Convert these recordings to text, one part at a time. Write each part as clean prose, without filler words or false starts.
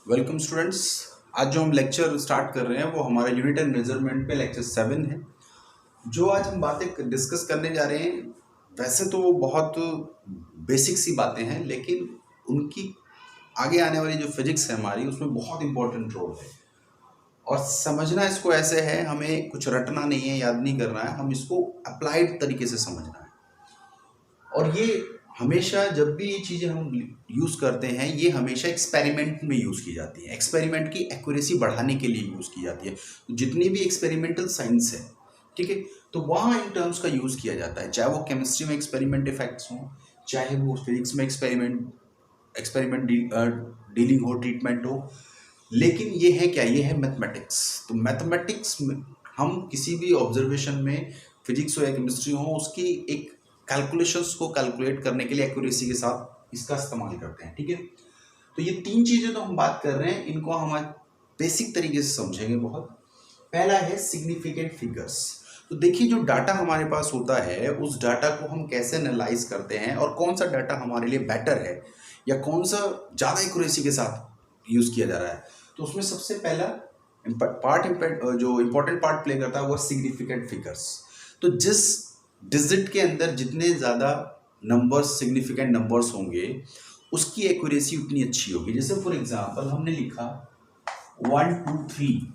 Welcome students. आज जो हम लेक्चर स्टार्ट कर रहे हैं वो हमारा यूनिट एंड मेजरमेंट पे लेक्चर 7 है। जो आज हम बातें डिस्कस करने जा रहे हैं वैसे तो वो बहुत बेसिक सी बातें हैं, लेकिन उनकी आगे आने वाली जो फिजिक्स है हमारी उसमें बहुत इंपॉर्टेंट रोल है। और समझना इसको ऐसे है, हमें कुछ रटना नहीं है, याद नहीं करना है, हम इसको अप्लाइड तरीके से समझना है। और ये हमेशा जब भी ये चीज़ें हम यूज़ करते हैं ये हमेशा एक्सपेरिमेंट में यूज़ की जाती है, एक्सपेरिमेंट की एक्यूरेसी बढ़ाने के लिए यूज़ की जाती है। तो जितनी भी एक्सपेरिमेंटल साइंस है, ठीक है, तो वहाँ इन टर्म्स का यूज़ किया जाता है, चाहे वो केमिस्ट्री में एक्सपेरिमेंट इफेक्ट्स हों, चाहे वो फिजिक्स में एक्सपेरिमेंट डीलिंग हो, ट्रीटमेंट हो। लेकिन ये है क्या, ये है मैथमेटिक्स। तो मैथमेटिक्स में हम किसी भी ऑब्जर्वेशन में, फिजिक्स हो या केमिस्ट्री हो, उसकी एक कैलकुलेशंस को कैलकुलेट करने के लिए एक्यूरेसी के साथ इसका इस्तेमाल करते हैं, ठीक है। तो ये तीन चीज़ें तो हम बात कर रहे हैं, इनको हम आज बेसिक तरीके से समझेंगे बहुत। पहला है सिग्निफिकेंट फिगर्स। तो देखिए, जो डाटा हमारे पास होता है उस डाटा को हम कैसे एनालाइज करते हैं और कौन सा डाटा हमारे लिए बेटर है या कौन सा ज़्यादा एक्यूरेसी के साथ यूज़ किया जा रहा है। तो उसमें सबसे पहला जो इम्पोर्टेंट पार्ट प्ले करता है वो सिग्निफिकेंट फिगर्स। तो जिस डिजिट के अंदर जितने ज़्यादा नंबर्स, सिग्निफिकेंट नंबर्स होंगे, उसकी एक्यूरेसी उतनी अच्छी होगी। जैसे फॉर एग्जांपल हमने लिखा 1 2 3।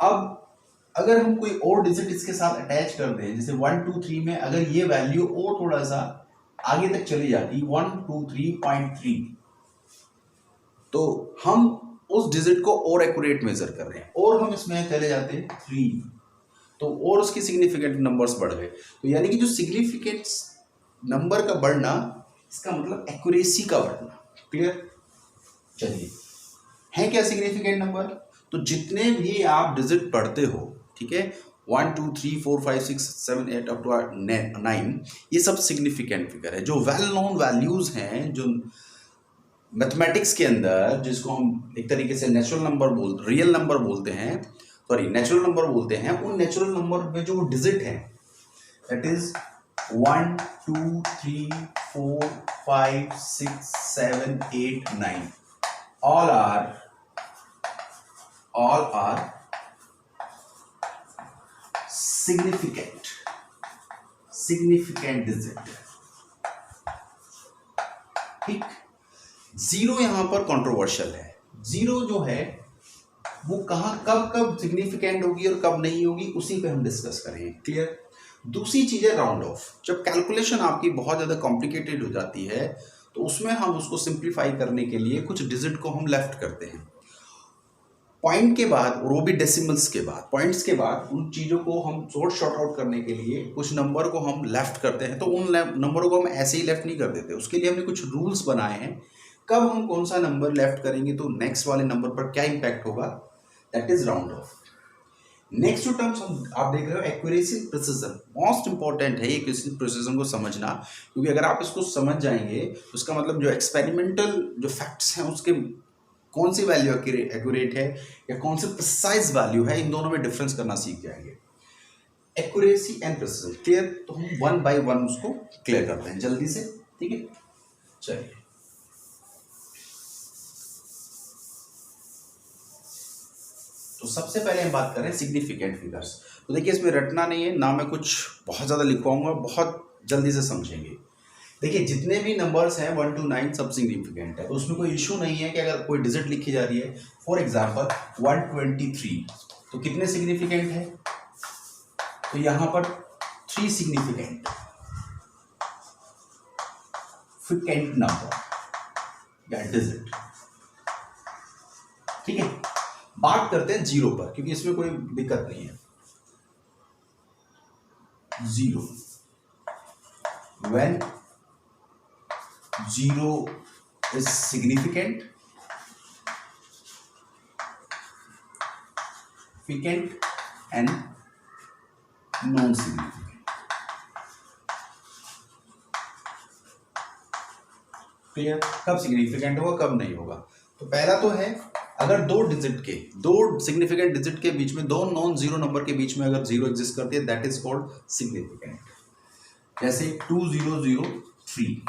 अब अगर हम कोई और डिजिट इसके साथ अटैच कर दें, जैसे 1 2 3 में अगर ये वैल्यू और थोड़ा सा आगे तक चली जाती 1 2 3.3, तो हम उस डिजिट को और एक्यूरेट मेजर कर रहे हैं, और हम इसमें चले जाते हैं 3, तो और उसकी सिग्निफिकेंट नंबर्स बढ़ गए। तो यानी कि जो सिग्निफिकेंट नंबर का बढ़ना, इसका मतलब एक्यूरेसी का बढ़ना। क्लियर? चलिए, है क्या सिग्निफिकेंट नंबर? तो जितने भी आप डिजिट पढ़ते हो, ठीक है, 1 2 3 4 5 6 7 8 अप टू 9, ये सब सिग्निफिकेंट फिगर है। जो वेल नोन वैल्यूज हैं, जो मैथमेटिक्स के अंदर, जिसको हम एक तरीके से रियल नंबर बोलते हैं, सॉरी नेचुरल नंबर बोलते हैं, उन नेचुरल नंबर में जो डिजिट है, that is 1 2 3 4 5 6 7 8 9, all are significant digit. ठीक, जीरो यहां पर कंट्रोवर्शियल है। जीरो जो है वो कहां, कब सिग्निफिकेंट होगी और कब नहीं होगी, उसी पे हम डिस्कस करेंगे। क्लियर? दूसरी चीज है राउंड ऑफ। जब कैलकुलेशन आपकी बहुत ज्यादा कॉम्प्लिकेटेड हो जाती है तो उसमें हम उसको सिंप्लीफाई करने के लिए कुछ डिजिट को हम लेफ्ट करते हैं पॉइंट के बाद, और वो भी डेसिमल्स के बाद, पॉइंट्स के बाद। उन चीज़ों को हम शॉर्ट आउट करने के लिए कुछ नंबर को हम लेफ्ट करते हैं। तो उन नंबरों को हम ऐसे ही लेफ्ट नहीं कर देते, उसके लिए हमने कुछ रूल्स बनाए हैं। कब हम कौन सा नंबर लेफ्ट करेंगे तो नेक्स्ट वाले नंबर पर क्या इंपैक्ट होगा, that is round of. Next जो टर्म्स आप देख रहे हो, एक्यूरेसी प्रिसिजन, मोस्ट इंपॉर्टेंट है एक्यूरेसी प्रिसिजन को समझना, क्योंकि अगर आप इसको समझ जाएंगे तो उसका मतलब जो एक्सपेरिमेंटल जो फैक्ट्स हैं उसके कौन सी वैल्यू एक्यूरेट है या कौन सी प्रिसाइज वैल्यू है, इन दोनों में डिफरेंस करना सीख जाएंगे। Accuracy and precision, clear? तो हम वन बाय वन उसको क्लियर करते हैं जल्दी से, ठीक है। चलिए, तो सबसे पहले हम बात करें सिग्निफिकेंट फिगर्स। तो देखिए, इसमें रटना नहीं है ना, मैं कुछ बहुत ज़्यादा लिखवाऊंगा, बहुत जल्दी से समझेंगे। देखिए, जितने भी नंबर्स हैं 1 to 9 सब सिग्निफिकेंट है, तो उसमें कोई इशू नहीं है कि अगर कोई डिजिट लिखी जा रही है, फॉर एग्जांपल 123, तो कितने सिग्निफिकेंट है? तो यहां पर 3 सिग्निफिकेंट नंबर या डिजिट, ठीक है। बात करते हैं जीरो पर, क्योंकि इसमें कोई दिक्कत नहीं है। Zero, when zero is significant and non-significant। Clear? कब सिग्निफिकेंट होगा कब नहीं होगा? तो पहला तो है, अगर दो सिग्निफिकेंट डिजिट के बीच में, दो नॉन जीरो नंबर के बीच में अगर जीरो एग्जिस्ट करती है, दैट इज कॉल्ड सिग्निफिकेंट। जैसे 2003,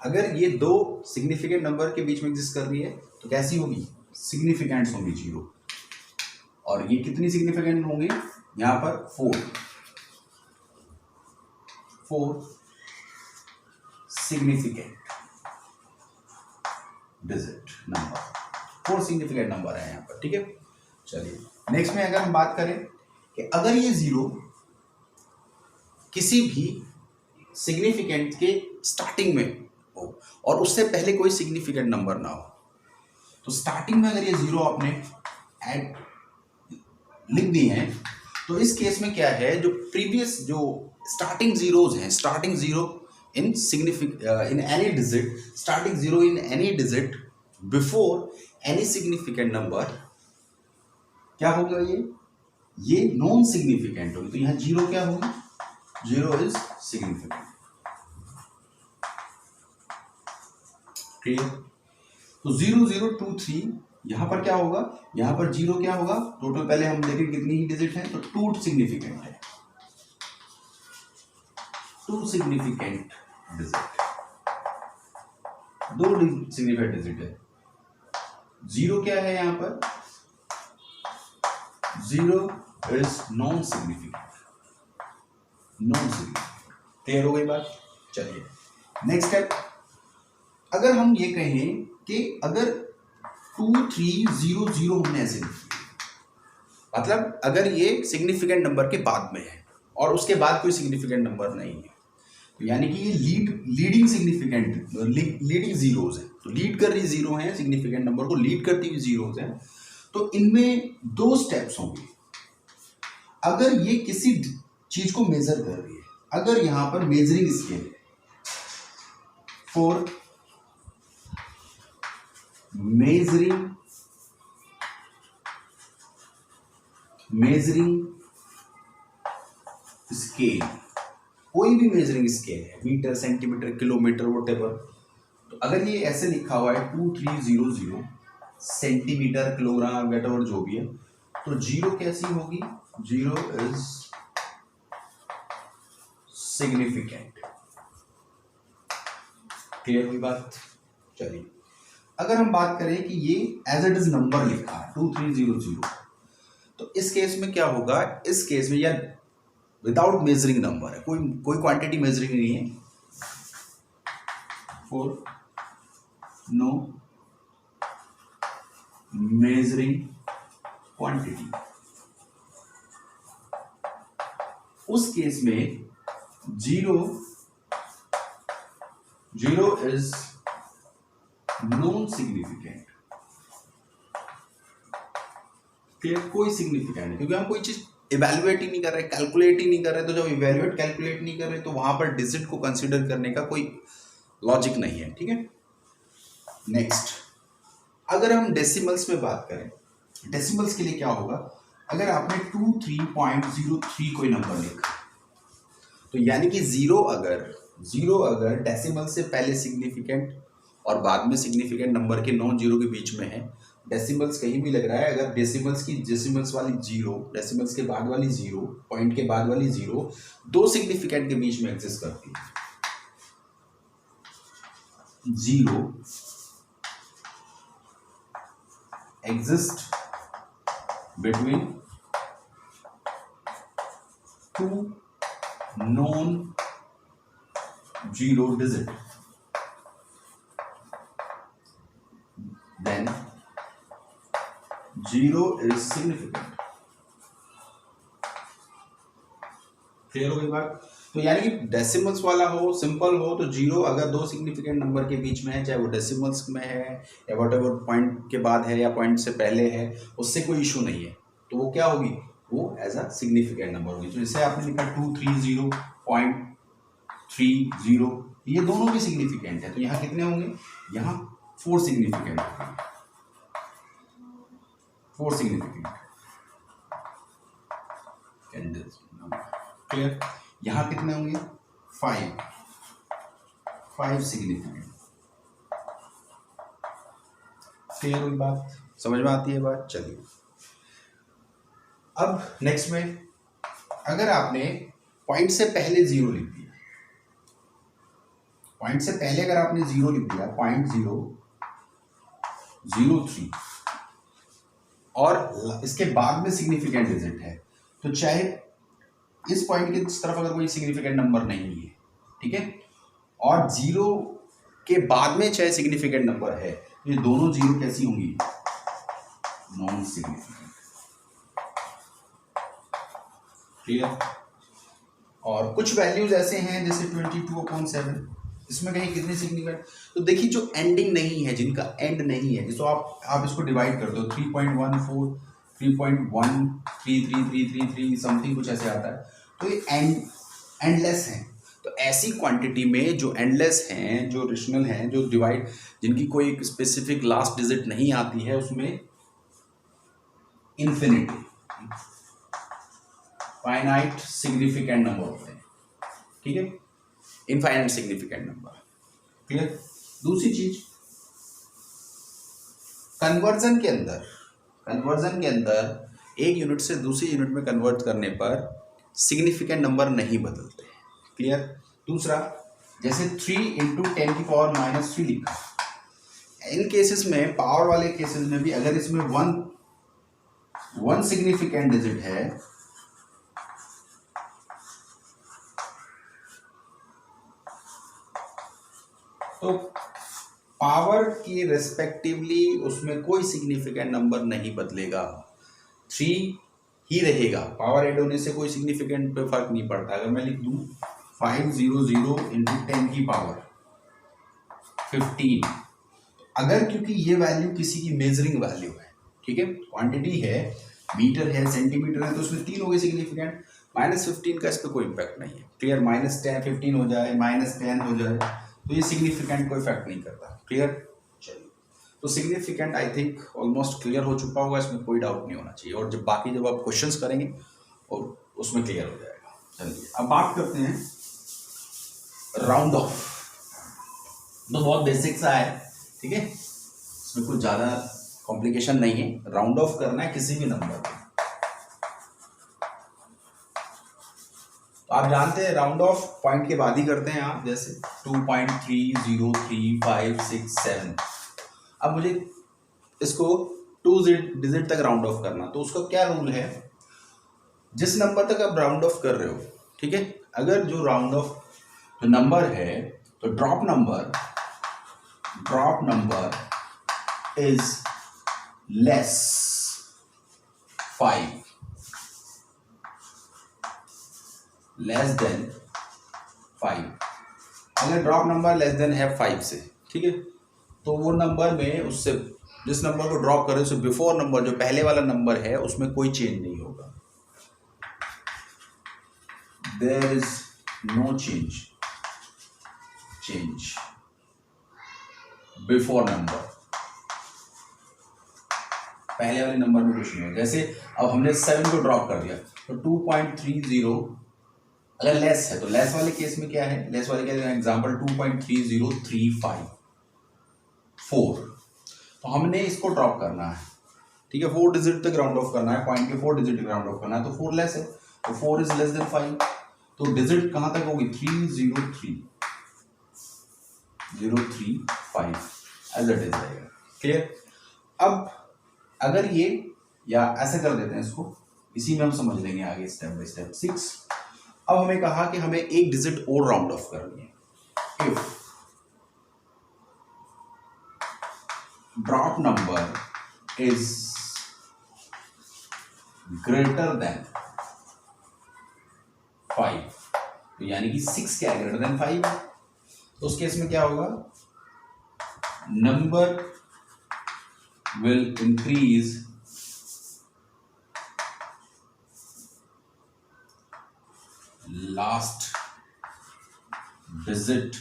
अगर ये दो सिग्निफिकेंट नंबर के बीच में एग्जिस्ट कर रही है तो कैसी होगी, सिग्निफिकेंट्स होंगी 0। और ये कितनी सिग्निफिकेंट होंगी, यहाँ पर 4 significant digit number, 4 significant number है यहाँ पर, ठीक है। चलिए नेक्स्ट में अगर हम बात करें कि अगर ये 0 किसी भी सिग्निफिकेंट के स्टार्टिंग में हो और उससे पहले कोई सिग्निफिकेंट नंबर ना हो, तो स्टार्टिंग में अगर ये 0 आपने ऐड लिख दी है तो इस केस में क्या है, जो प्रीवियस जो स्टार्टिंग जीरोज हैं, starting zero in in any digit, starting zero in any digit before any significant number, क्या होगा, ये नॉन सिग्निफिकेंट होगी। तो यहाँ 0 क्या होगी, 0 इज सिग्निफिकेंट, क्लियर। तो 0 0 2 3 यहां पर क्या होगा, यहां पर 0 क्या होगा, टोटल पहले हम देखें कितनी ही डिजिट है, तो 2 सिग्निफिकेंट है, 2 सिग्निफिकेंट डिजिट, 2 सिग्निफिकेंट डिजिट है। 0 क्या है यहां पर, 0 is non significant, non significant, clear हो गई बात। चलिए नेक्स्ट स्टेप, अगर हम ये कहें कि अगर 2 3 0 0 हमने ऐसे लिख दिया, मतलब अगर ये सिग्निफिकेंट नंबर के बाद में है और उसके बाद कोई सिग्निफिकेंट नंबर नहीं है, तो यानी कि ये लीडिंग सिग्निफिकेंट लीडिंग जीरोज है, तो लीड कर रही जीरो है, सिग्निफिकेंट नंबर को लीड करती हुई जीरोज है। तो इनमें 2 स्टेप्स होंगे। अगर ये किसी चीज को मेजर कर रही है, अगर यहां पर मेजरिंग स्केल है फॉर मेजरिंग स्केल, कोई भी मेजरिंग स्केल है, मीटर सेंटीमीटर किलोमीटर व्हाटएवर, तो अगर ये ऐसे लिखा हुआ है 2300 सेंटीमीटर किलोग्राम व्हाटएवर जो भी है, तो 0 कैसी होगी, 0 इज सिग्निफिकेंट, क्लियर हुई बात। चलिए अगर हम बात करें कि ये एज इट इज नंबर लिखा है 2300, तो इस केस में क्या होगा, इस केस में या विदाउट मेजरिंग नंबर है, कोई क्वांटिटी मेजरिंग नहीं है, फॉर नो मेजरिंग क्वांटिटी, उस केस में 0 इज नॉन सिग्निफिकेंट, कोई सिग्निफिकेंट नहीं, क्योंकि हम कोई चीज इवेल्युएट ही नहीं कर रहे, कैलकुलेट ही नहीं कर रहे, तो जब इवेल्युएट कैलकुलेट नहीं कर रहे तो वहां पर डिजिट को कंसीडर करने का कोई लॉजिक नहीं है, ठीक है। नेक्स्ट, अगर हम डेसिमल्स में बात करें, डेसिमल्स के लिए क्या होगा, अगर आपने 23.03 कोई नंबर लिखा, तो यानी कि 0 अगर डेसिमल से पहले सिग्निफिकेंट और बाद में सिग्निफिकेंट नंबर के नॉन जीरो के बीच में है, डेसिमल्स कहीं भी लग रहा है, अगर डेसिमल्स वाली 0, डेसिमल्स के बाद वाली 0, पॉइंट के बाद वाली 0 दो सिग्निफिकेंट के बीच में एग्जिस्ट करती है, 0 exist between 2 non zero digit, then 0 is significant, clear हो गई बात। तो यानी कि डेसिमल्स वाला हो, सिंपल हो, तो 0 अगर दो सिग्निफिकेंट नंबर के बीच में है, चाहे वो डेसिमल्स में है या व्हाटएवर पॉइंट के बाद है या पॉइंट से पहले है, उससे कोई इशू नहीं है, तो वो क्या होगी, वो एज अ सिग्निफिकेंट नंबर होगी। तो जैसे आपने लिखा 230.30, ये दोनों भी सिग्निफिकेंट है, तो यहाँ कितने होंगे, यहाँ 4 सिग्निफिकेंट, 4 सिग्निफिकेंट कैंडल्स, क्लियर। यहां कितने होंगे, 5 सिग्निफिकेंट, क्लियर हुई बात, समझ में आती है बात। चलिए अब नेक्स्ट में, अगर आपने पॉइंट से पहले 0 लिख दिया, पॉइंट से पहले अगर आपने 0 लिख दिया 0.003 और इसके बाद में सिग्निफिकेंट डिजिट है, तो चाहे इस पॉइंट की तरफ अगर कोई सिग्निफिकेंट नंबर नहीं है, ठीक है, और 0 के बाद में चाहे सिग्निफिकेंट नंबर है, ये दोनों 0 कैसी होंगी? Non significant. क्लियर? और कुछ वैल्यूज ऐसे हैं जैसे 22/7, इसमें कहीं कितनी सिग्निफिकेंट, तो देखिए जो एंडिंग नहीं है, जिनका एंड नहीं है, जिसको आप इसको डिवाइड कर दो 3.14, 3.1333333 समथिंग कुछ ऐसे आता है, तो ये एंडलेस है। तो ऐसी क्वांटिटी में जो एंडलेस हैं, जो रेशनल हैं, जो डिवाइड, जिनकी कोई स्पेसिफिक लास्ट डिजिट नहीं आती है, उसमें इन्फिनिटी फाइनाइट सिग्निफिकेंट नंबर होते हैं, ठीक है, इनफाइनाइट सिग्निफिकेंट नंबर। क्लियर? दूसरी चीज, कन्वर्जन के अंदर एक यूनिट से दूसरी यूनिट में कन्वर्ट करने पर सिग्निफिकेंट नंबर नहीं बदलते। क्लियर? दूसरा, जैसे 3 × 10⁻³ लिखा, इन केसेस में, पावर वाले केसेस में भी, अगर इसमें वन सिग्निफिकेंट डिजिट है तो पावर की रेस्पेक्टिवली उसमें कोई सिग्निफिकेंट नंबर नहीं बदलेगा, 3 ही रहेगा। पावर ऐड होने से कोई सिग्निफिकेंट पे फर्क नहीं पड़ता। अगर मैं लिख दूं 500 × 10⁻15, अगर, क्योंकि ये वैल्यू किसी की मेजरिंग वैल्यू है, ठीक है, क्वांटिटी है, मीटर है, सेंटीमीटर है, तो उसमें 3 हो गए सिग्निफिकेंट, -15 का इस पर कोई इम्पैक्ट नहीं है। क्लियर? -10 15 हो जाए, -10 हो जाए, तो ये सिग्निफिकेंट कोई इफेक्ट नहीं करता। क्लियर? चलिए, तो significant I think almost clear हो चुका होगा, इसमें कोई डाउट नहीं होना चाहिए, और जब आप क्वेश्चंस करेंगे और उसमें क्लियर हो जाएगा। चलिए अब बात करते हैं राउंड ऑफ। तो बहुत बेसिक सा है, ठीक है, इसमें कुछ ज़्यादा कॉम्प्लिकेशन नहीं है। राउंड ऑफ करना है किसी भी नंबर को, तो आप जानते हैं राउंड ऑफ पॉइंट के बाद ही करते हैं आप, जैसे 2.303567। अब मुझे इसको 2 डिजिट तक राउंड ऑफ करना, तो उसका क्या रूल है? जिस नंबर तक आप राउंड ऑफ कर रहे हो, ठीक है, अगर जो राउंड ऑफ जो नंबर है, तो drop number is less 5, less than 5। अगर ड्रॉप नंबर लेस देन है 5 से, ठीक है, तो वो नंबर में, उससे जिस नंबर को ड्रॉप करें उससे बिफोर नंबर, जो पहले वाला नंबर है, उसमें कोई चेंज नहीं होगा। There is no change before number, पहले वाले नंबर में कुछ नहीं होगा। जैसे अब हमने 7 को ड्रॉप कर दिया, तो 2.30 अगर लेस है, तो लेस वाले केस में क्या है? लेस वाले केस में एग्जांपल 2.3035 तो हमने इसको ड्रॉप करना है, ठीक है, 4 डिजिट तक राउंड ऑफ करना है, पॉइंट के 4 डिजिट तक राउंड ऑफ करना है, तो 4 लेस है, तो 4 इज लेस देन 5, तो डिजिट कहां तक होगी? 303.035 एज इट इज रहेगा। क्लियर? अब अगर ये, या ऐसे कर देते हैं इसको, इसी में हम समझ लेंगे आगे स्टेप बाय स्टेप। 6, अब हमें कहा कि हमें एक डिजिट और राउंड ऑफ करनी है। If drop number is greater than 5, तो यानी कि 6 क्या है? ग्रेटर देन 5, तो उस केस में क्या होगा? Number will increase last digit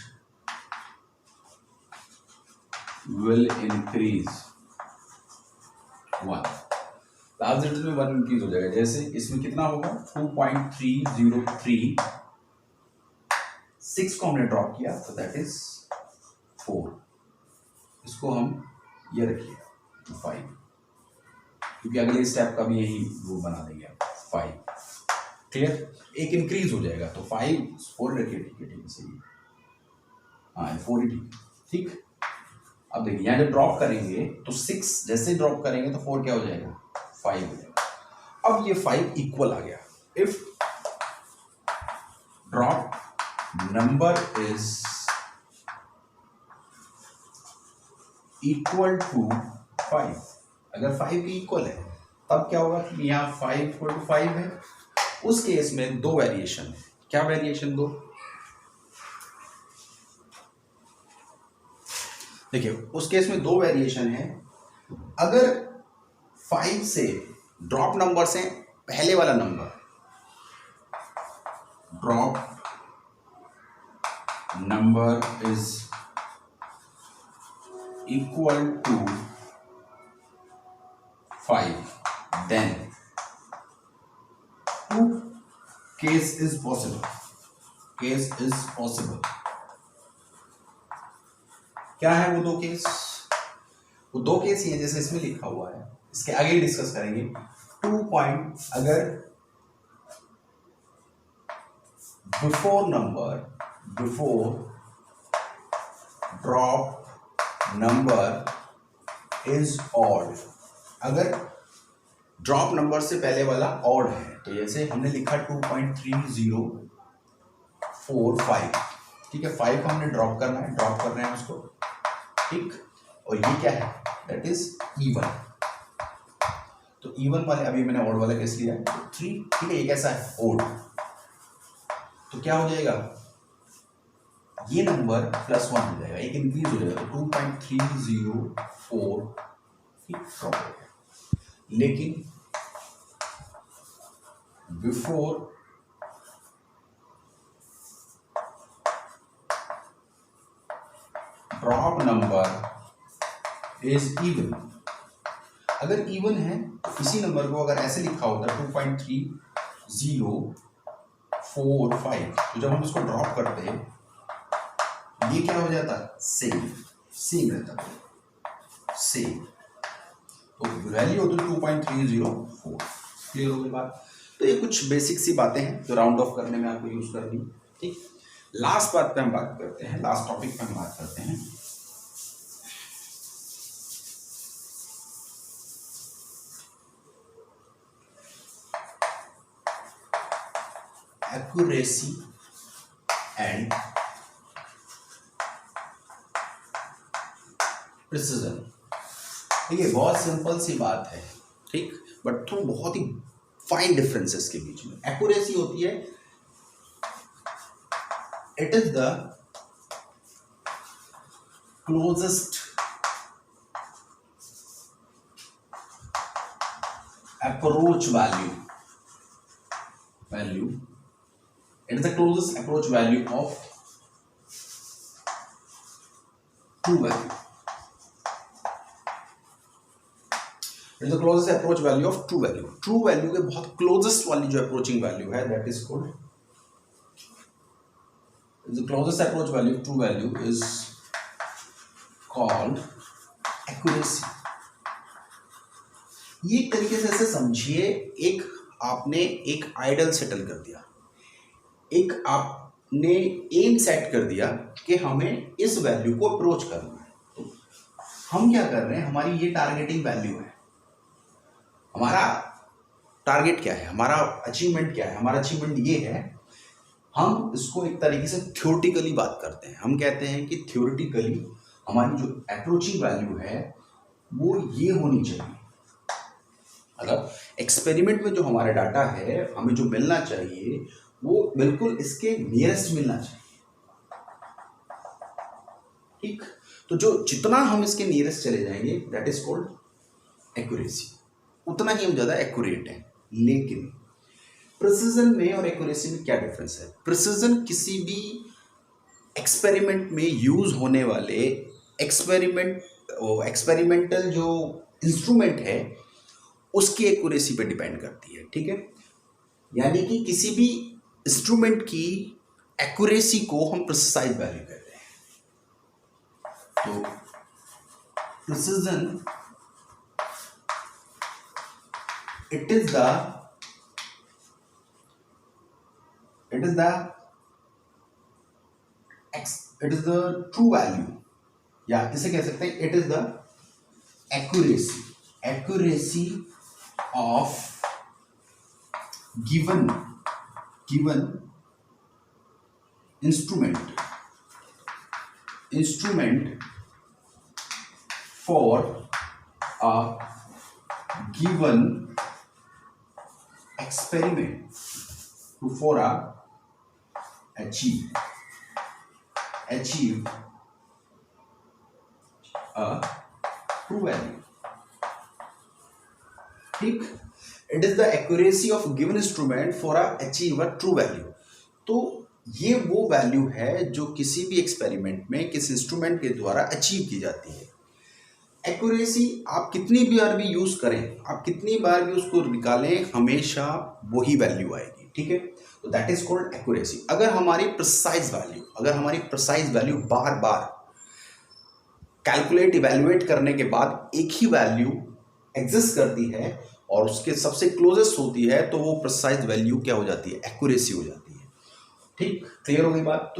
will increase 1, last digit में 1 इंक्रीज हो जाएगा। जैसे इसमें कितना होगा? 2.303, 6 को हमने ड्रॉप किया, तो दैट इज 4, इसको हम ये रखिए 5, क्योंकि अगले स्टेप का भी यही वो बना देंगे आप 5। क्लियर? एक इंक्रीज हो जाएगा, तो 5 4 रखिए, ठीक है, सही। हाँ 480, ठीक। अब देखिए यहाँ जब ड्रॉप करेंगे तो 6 जैसे ड्रॉप करेंगे तो 4 क्या हो जाएगा, 5 हो जाएगा। अब ये 5 इक्वल आ गया। If drop number is equal to 5, अगर 5 के इक्वल है तब क्या होगा कि यहाँ 5 इक्वल टू 5 है। उस केस में दो वेरिएशन है। क्या वेरिएशन दो, देखिए उस केस में दो वेरिएशन है। अगर 5 से ड्रॉप नंबर से पहले वाला number, drop number is equal to 5, then two case is possible, case is possible। क्या है वो दो केस, वो दो केस ही है जैसे इसमें लिखा हुआ है, इसके आगे डिस्कस करेंगे। 2 पॉइंट अगर before number, before drop number is odd, अगर ड्रॉप नंबर से पहले वाला ऑड है तो जैसे हमने लिखा 2.3045, ठीक है। 5 को हमने ड्रॉप करना है, ड्रॉप कर रहे हैं उसको, ठीक। और ये क्या है, दैट इज इवन। तो इवन वाले अभी मैंने ऑड वाला केस लिया है, तो 3, ठीक है। ये कैसा है, ऑड। तो क्या हो जाएगा, ये नंबर +1 हो जाएगा, एक इंक्रीज हो जाएगा, तो 2.304 ड्रॉप हो गया। लेकिन before drop number is even, अगर इवन है तो इसी नंबर को अगर ऐसे लिखा होता 2.3045, तो जब हम इसको ड्रॉप करते हैं ये क्या हो जाता, सेम, सेम रहता, सेम। तो वैल्यू होती है 2.304। क्लियर हो गई बात। तो ये कुछ बेसिक सी बातें हैं जो राउंड ऑफ करने में आपको यूज करनी, ठीक। लास्ट बात पे हम बात करते हैं, लास्ट टॉपिक पे हम बात करते हैं एक्यूरेसी एंड प्रिसिजन। देखिए बहुत सिंपल सी बात है, ठीक, बट तो बहुत ही फाइन डिफरेंसेस के बीच में। एक्यूरेसी होती है, it is the closest approach value, it is the closest approach value of true value, it is the closest approach value of true value। true value के बहुत closest वाली जो approaching value है, that is called, the closest approach value of true value is called accuracy। ये तरीके से ऐसे समझिए, एक आपने एक आइडल सेटल कर दिया, एक आपने एम सेट कर दिया कि हमें इस वैल्यू को अप्रोच करना है। तो हम क्या कर रहे हैं, हमारी ये टारगेटिंग वैल्यू है, हमारा टारगेट क्या है, हमारा अचीवमेंट क्या है। हमारा अचीवमेंट ये है, हम इसको एक तरीके से थ्योरेटिकली बात करते हैं। हम कहते हैं कि थ्योरेटिकली हमारी जो अप्रोचिंग वैल्यू है वो ये होनी चाहिए। मतलब एक्सपेरिमेंट में जो हमारा डाटा है, हमें जो मिलना चाहिए वो बिल्कुल इसके नियरेस्ट मिलना चाहिए, ठीक। तो जो जितना हम इसके नियरेस्ट चले जाएंगे, दैट इज कॉल्ड एक्यूरेसी, उतना ही हम ज़्यादा एक्यूरेट हैं। लेकिन प्रिसिजन में और एक्यूरेसी में क्या डिफरेंस है। प्रिसिजन किसी भी एक्सपेरिमेंट में यूज होने वाले एक्सपेरिमेंटल जो इंस्ट्रूमेंट है उसकी एक्यूरेसी पे डिपेंड करती है, ठीक है। यानी कि किसी भी इंस्ट्रूमेंट की एक्यूरेसी को हम प्रिसाइज वैल्यू कहते हैं। तो precision it is the it is the true value, या इसे कह सकते हैं it is the accuracy of given instrument for a given experiment for a achieve a true value. ठीक, it is the accuracy of given instrument for achieve a true value. तो ये वो value है जो किसी भी एक्सपेरिमेंट में किस इंस्ट्रूमेंट के द्वारा अचीव की जाती है। एक्यूरेसी आप कितनी बार भी यूज करें, आप कितनी बार भी उसको निकालें, हमेशा वही वैल्यू आएगी। ठीक है, तो दैट इज कॉल्ड एक्यूरेसी। अगर हमारी प्रिसाइज वैल्यू बार बार कैलकुलेट इवेल्युएट करने के बाद एक ही वैल्यू एग्जिस्ट करती है और उसके सबसे क्लोजेस्ट होती है, तो वो प्रिसाइज वैल्यू क्या हो जाती है, एक्यूरेसी हो जाती है। ठीक, क्लियर हो गई बात।